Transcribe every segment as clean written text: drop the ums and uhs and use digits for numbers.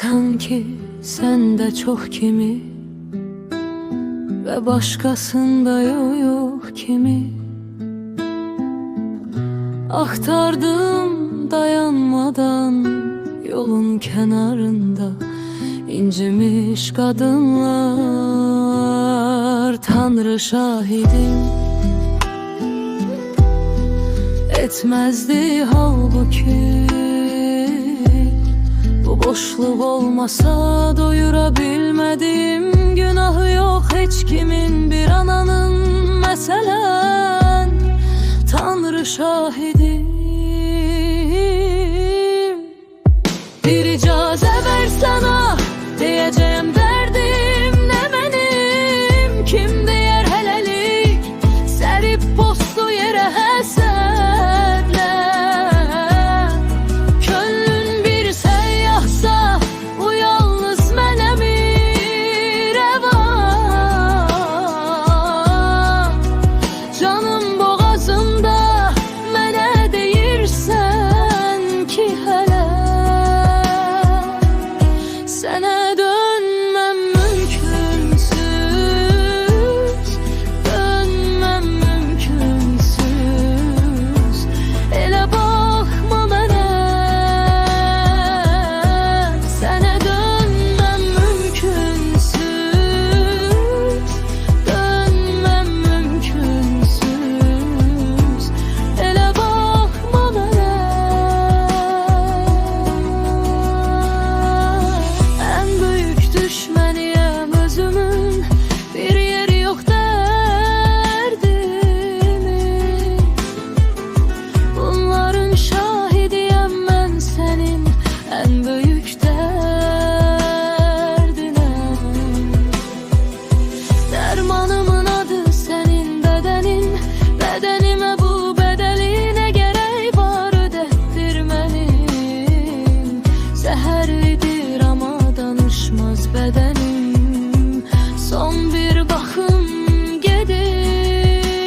Sanki sende çok kimi ve başkasında yok kimi. Aktardım dayanmadan yolun kenarında incimiş kadınlar. Tanrı şahidim, etmezdi halbuki. Bu boşluk olmasa doyurabilmedim. Günahı yok hiç kimin, bir ananın meselen. Tanrı şahidim. Bir icazə ver sana, diyeceğim derdim ne benim. Kim diyer helelik, serip postu yere həsədlə. Könlün bir seyyahsa, o yalnız mənə bir rəvan. Canım boğazımda, mənə deyirsən ki hələ sənə dönməm mümkünsüz, dönməm mümkünsüz. Elə baxma mənə, sənə dönməm mümkünsüz, dönməm mümkünsüz. Elə baxma mənə. En büyük düşmanıyım özümün, bir yeri yok derdimin. Bunların şahidiyim ben senin en büyük derdine. Dermanımın adı senin bedenin. Bedenime bu bedeline gerek var ödettirmenin. Zehirlidir ama danışmaz bedenim. Son bir bakım gedim.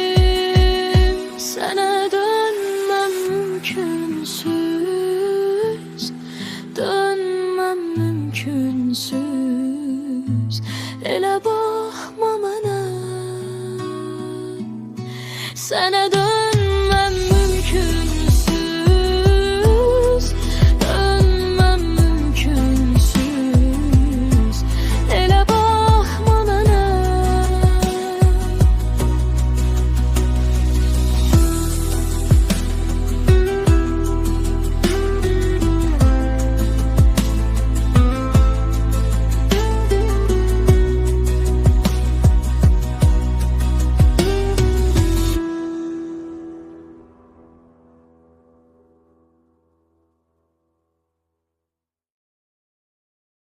Sənə dönməm mümkünsüz, dönməm mümkünsüz. Elə baxma mənə, sənə dönməm